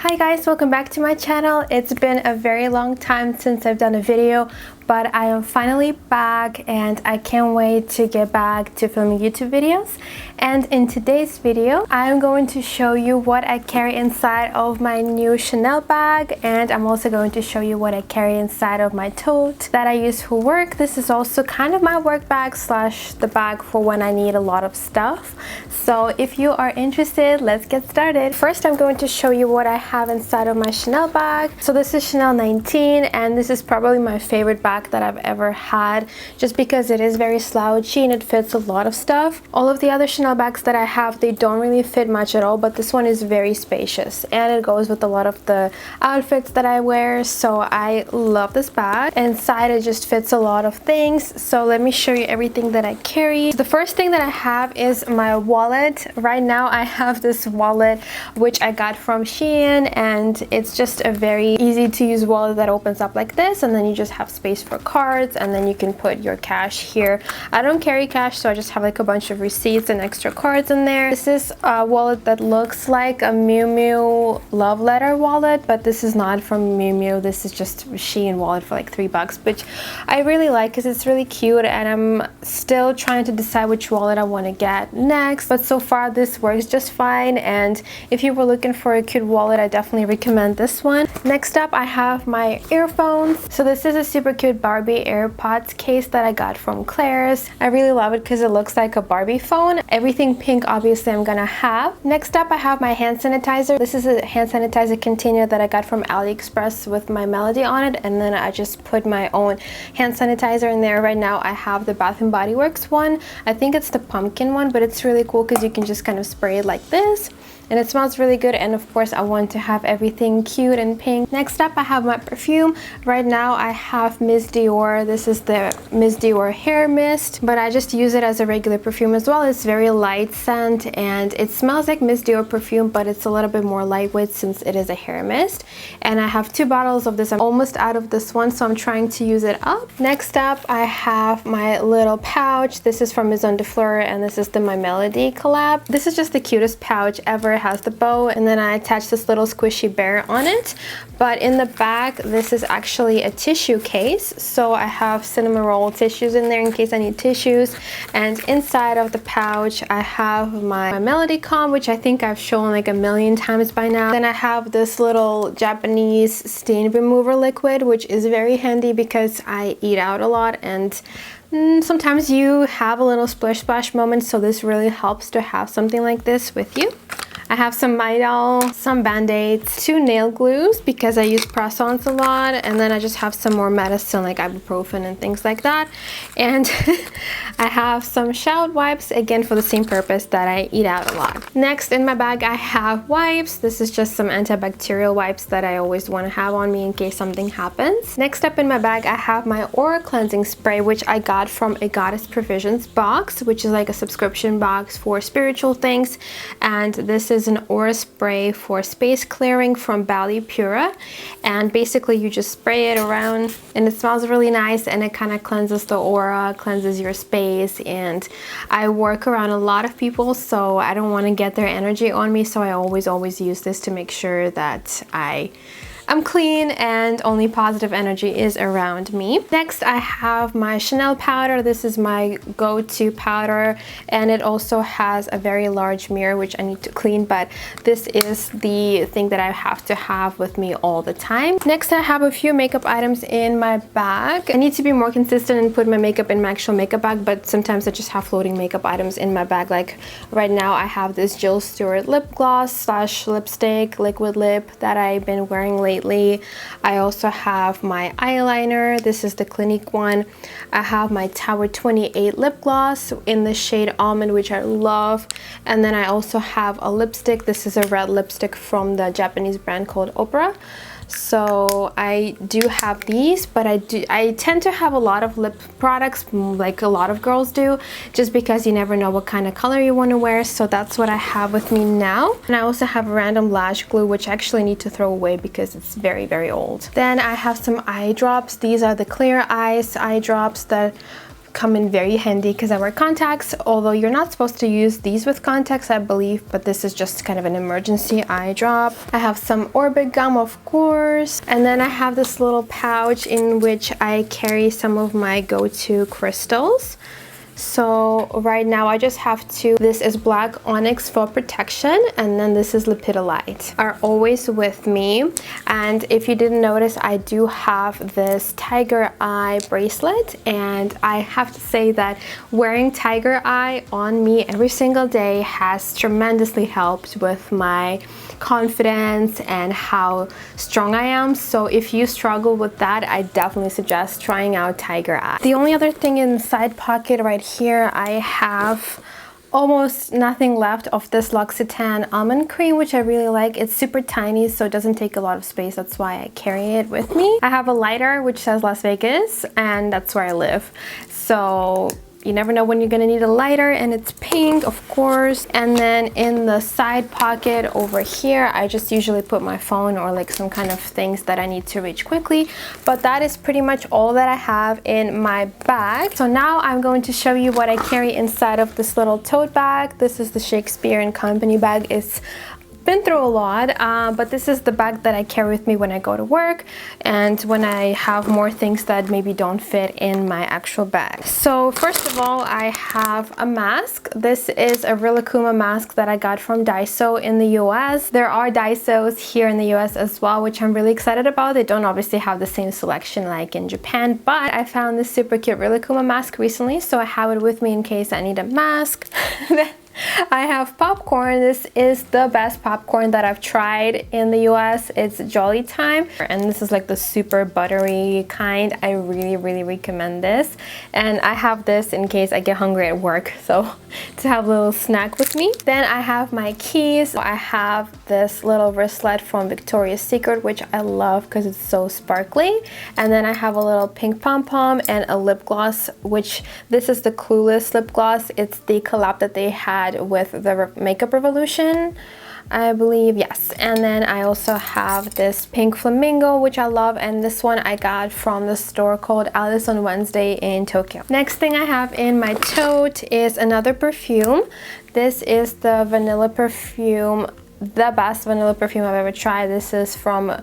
Hi guys, welcome back to my channel. It's been a very long time since I've done a video, but I am finally back and I can't wait to get back to filming YouTube videos. And in today's video, I'm going to show you what I carry inside of my new Chanel bag, and I'm also going to show you what I carry inside of my tote that I use for work. This is also kind of my work bag slash the bag for when I need a lot of stuff. So if you are interested, let's get started. First, I'm going to show you what I have inside of my Chanel bag. So this is Chanel 19, and this is probably my favorite bag that I've ever had, just because it is very slouchy and it fits a lot of stuff. All of the other Chanel bags that I have, they don't really fit much at all, but this one is very spacious and it goes with a lot of the outfits that I wear. So I love this bag. Inside it just fits a lot of things. So let me show you everything that I carry. The first thing that I have is my wallet. Right now I have this wallet which I got from Shein, and it's just a very easy to use wallet that opens up like this, and then you just have space for cards, and then you can put your cash here. I don't carry cash, so I just have like a bunch of receipts and extra cards in there. This is a wallet that looks like a Miu Miu love letter wallet, but this is not from Miu Miu. This is just a Shein wallet for like $3, which I really like because it's really cute, and I'm still trying to decide which wallet I want to get next, but so far this works just fine. And if you were looking for a cute wallet, I definitely recommend this one. Next up, I have my earphones. So this is a super cute Barbie AirPods case that I got from Claire's. I really love it because it looks like a Barbie phone. Everything pink obviously I'm gonna have. Next up, I have my hand sanitizer. This is a hand sanitizer container that I got from AliExpress with my melody on it, and then I just put my own hand sanitizer in there. Right now I have the Bath & Body Works one. I think it's the pumpkin one, but it's really cool because you can just kind of spray it like this, and it smells really good. And of course I want to have everything cute and pink. Next up, I have my perfume. Right now I have Miss Dior. This is the Miss Dior hair mist, but I just use it as a regular perfume as well. It's very light scent and it smells like Miss Dior perfume, but it's a little bit more lightweight since it is a hair mist. And I have 2 bottles of this. I'm almost out of this one, so I'm trying to use it up. Next up, I have my little pouch. This is from Maison de Fleur, and this is the My Melody collab. This is just the cutest pouch ever. It has the bow, and then I attached this little squishy bear on it. But in the back, this is actually a tissue case, so I have cinnamon roll tissues in there in case I need tissues. And inside of the pouch, I have my Melody comb, which I think I've shown like a million times by now. Then I have this little Japanese stain remover liquid, which is very handy because I eat out a lot, and sometimes you have a little splish splash moment, so this really helps to have something like this with you. I have some Midol, some Band-Aids, 2 nail glues because I use press-ons a lot, and then I just have some more medicine like ibuprofen and things like that. And I have some shower wipes, again for the same purpose that I eat out a lot. Next in my bag, I have wipes. This is just some antibacterial wipes that I always want to have on me in case something happens. Next up in my bag, I have my aura cleansing spray, which I got from a Goddess Provisions box, which is like a subscription box for spiritual things. And this is an aura spray for space clearing from Bali Pura, and basically you just spray it around and it smells really nice, and it kind of cleanses the aura, cleanses your space. And I work around a lot of people, so I don't want to get their energy on me, so I always use this to make sure that I'm clean and only positive energy is around me. Next, I have my Chanel powder. This is my go-to powder, and it also has a very large mirror which I need to clean, but this is the thing that I have to have with me all the time. Next, I have a few makeup items in my bag. I need to be more consistent and put my makeup in my actual makeup bag, but sometimes I just have floating makeup items in my bag. Like right now I have this Jill Stewart lip gloss slash lipstick, liquid lip, that I've been wearing lately. I also have my eyeliner. This is the Clinique one. I have my Tower 28 lip gloss in the shade Almond, which I love. And then I also have a lipstick. This is a red lipstick from the Japanese brand called Opera. So I do have these, but I tend to have a lot of lip products like a lot of girls do, just because you never know what kind of color you want to wear. So that's what I have with me now. And I also have random lash glue, which I actually need to throw away because it's very old. Then I have some eye drops. These are the Clear Eyes eye drops that come in very handy because I wear contacts, although you're not supposed to use these with contacts, I believe, but this is just kind of an emergency eye drop. I have some Orbit gum, of course, and then I have this little pouch in which I carry some of my go-to crystals. So right now I just have two. This is black onyx for protection, and then this is lepidolite. Are always with me. And if you didn't notice, I do have this tiger eye bracelet, and I have to say that wearing tiger eye on me every single day has tremendously helped with my confidence and how strong I am. So if you struggle with that, I definitely suggest trying out tiger eye. The only other thing in the side pocket right here, I have almost nothing left of this L'Occitane almond cream, which I really like. It's super tiny, so it doesn't take a lot of space. That's why I carry it with me. I have a lighter which says Las Vegas, and that's where I live. So you never know when you're gonna need a lighter, and it's pink, of course. And then in the side pocket over here, I just usually put my phone or like some kind of things that I need to reach quickly. But that is pretty much all that I have in my bag. So now I'm going to show you what I carry inside of this little tote bag. This is the Shakespeare & Company bag. It's been through a lot, but this is the bag that I carry with me when I go to work and when I have more things that maybe don't fit in my actual bag. So first of all, I have a mask. This is a Rilakkuma mask that I got from Daiso in the US. There are Daisos here in the US as well, which I'm really excited about. They don't obviously have the same selection like in Japan, but I found this super cute Rilakkuma mask recently, so I have it with me in case I need a mask. I have popcorn. This is the best popcorn that I've tried in the US. It's Jolly Time, and this is like the super buttery kind. I really recommend this, and I have this in case I get hungry at work, so to have a little snack with me. Then I have my keys. I have this little wristlet from Victoria's Secret, which I love because it's so sparkly. And then I have a little pink pom-pom and a lip gloss, which this is the Clueless lip gloss. It's the collab that they had with the Makeup Revolution, I believe, yes. And then I also have this pink flamingo, which I love, and this one I got from the store called Alice on Wednesday in Tokyo. Next thing I have in my tote is another perfume. This is the vanilla perfume, the best vanilla perfume I've ever tried. This is from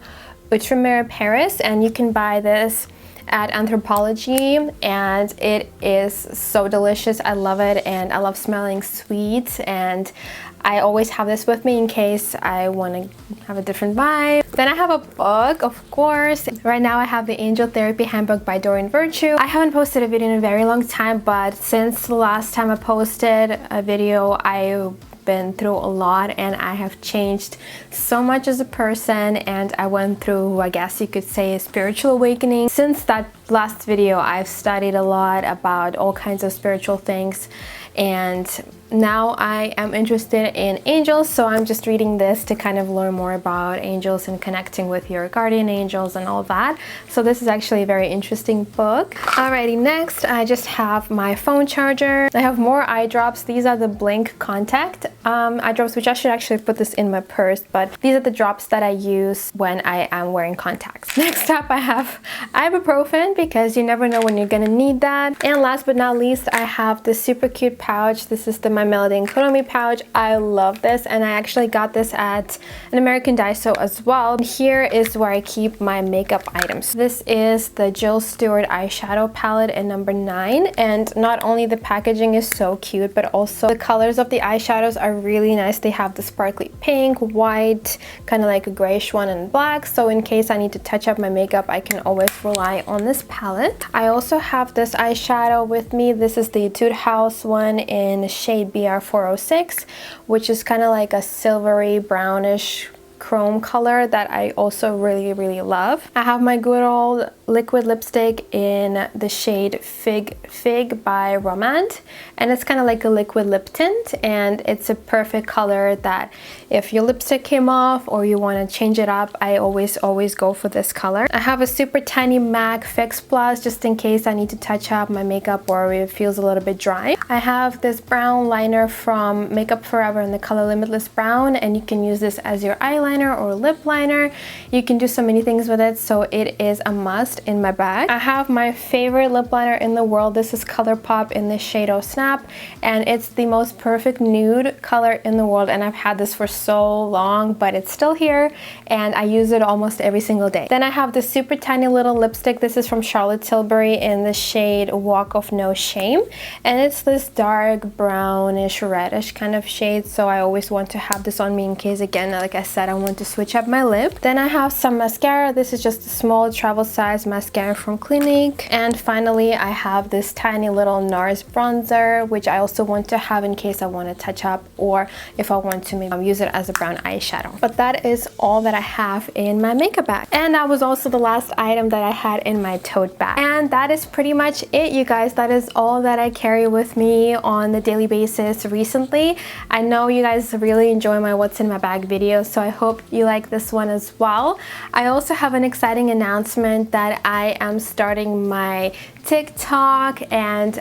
Outremer Paris, and you can buy this at Anthropologie, and it is so delicious. I love it, and I love smelling sweet, and I always have this with me in case I want to have a different vibe. Then I have a book, of course. Right now I have the Angel Therapy Handbook by Doreen Virtue. I haven't posted a video in a very long time, but since the last time I posted a video, I've been through a lot, and I have changed so much as a person, and I went through, I guess you could say, a spiritual awakening. Since that last video, I've studied a lot about all kinds of spiritual things, and now I am interested in angels, so I'm just reading this to kind of learn more about angels and connecting with your guardian angels and all that. So this is actually a very interesting book. Alrighty, next I just have my phone charger. I have more eye drops. These are the Blink Contact eye drops, which I should actually put this in my purse, but these are the drops that I use when I am wearing contacts. Next up I have ibuprofen, because you never know when you're gonna need that. And last but not least, I have this super cute pouch. This is the My Melody and Konomi pouch. I love this, and I actually got this at an American Daiso as well. Here is where I keep my makeup items. This is the Jill Stewart eyeshadow palette in number 9, and not only the packaging is so cute, but also the colors of the eyeshadows are really nice. They have the sparkly pink, white, kind of like a grayish one, and black, so in case I need to touch up my makeup, I can always rely on this palette. I also have this eyeshadow with me. This is the Etude House one in the shade BR406, which is kind of like a silvery brownish chrome color that I also really love. I have my good old liquid lipstick in the shade Fig by Romand, and it's kind of like a liquid lip tint, and it's a perfect color that if your lipstick came off or you want to change it up, I always go for this color. I have a super tiny MAC Fix Plus just in case I need to touch up my makeup or it feels a little bit dry. I have this brown liner from Makeup Forever in the color Limitless Brown, and you can use this as your eyeliner or lip liner. You can do so many things with it, so it is a must. next in my bag, I have my favorite lip liner in the world. This is ColourPop in the shade Oh Snap, and it's the most perfect nude color in the world, and I've had this for so long, but it's still here and I use it almost every single day. Then I have this super tiny little lipstick. This is from Charlotte Tilbury in the shade Walk of No Shame, and it's this dark brownish reddish kind of shade, so I always want to have this on me in case, again, like I said, I want to switch up my lip. Then I have some mascara. This is just a small travel size mascara from Clinique. And finally, I have this tiny little NARS bronzer, which I also want to have in case I want to touch up or if I want to maybe use it as a brown eyeshadow. But that is all that I have in my makeup bag. And that was also the last item that I had in my tote bag. And that is pretty much it, you guys. That is all that I carry with me on a daily basis recently. I know you guys really enjoy my what's in my bag videos, so I hope you like this one as well. I also have an exciting announcement that I am starting my TikTok, and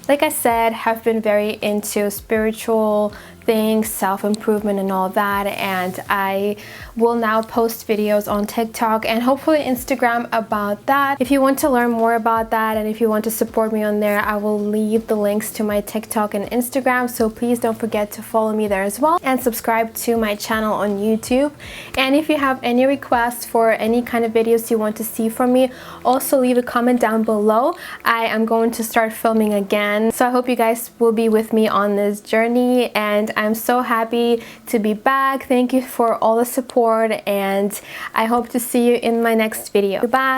like I said, have been very into spiritual things, self-improvement and all that, and I will now post videos on TikTok and hopefully Instagram about that. If you want to learn more about that and if you want to support me on there, I will leave the links to my TikTok and Instagram, so please don't forget to follow me there as well and subscribe to my channel on YouTube. And if you have any requests for any kind of videos you want to see from me, also leave a comment down below. I am going to start filming again, so I hope you guys will be with me on this journey, and I'm so happy to be back. Thank you for all the support, and I hope to see you in my next video. Goodbye!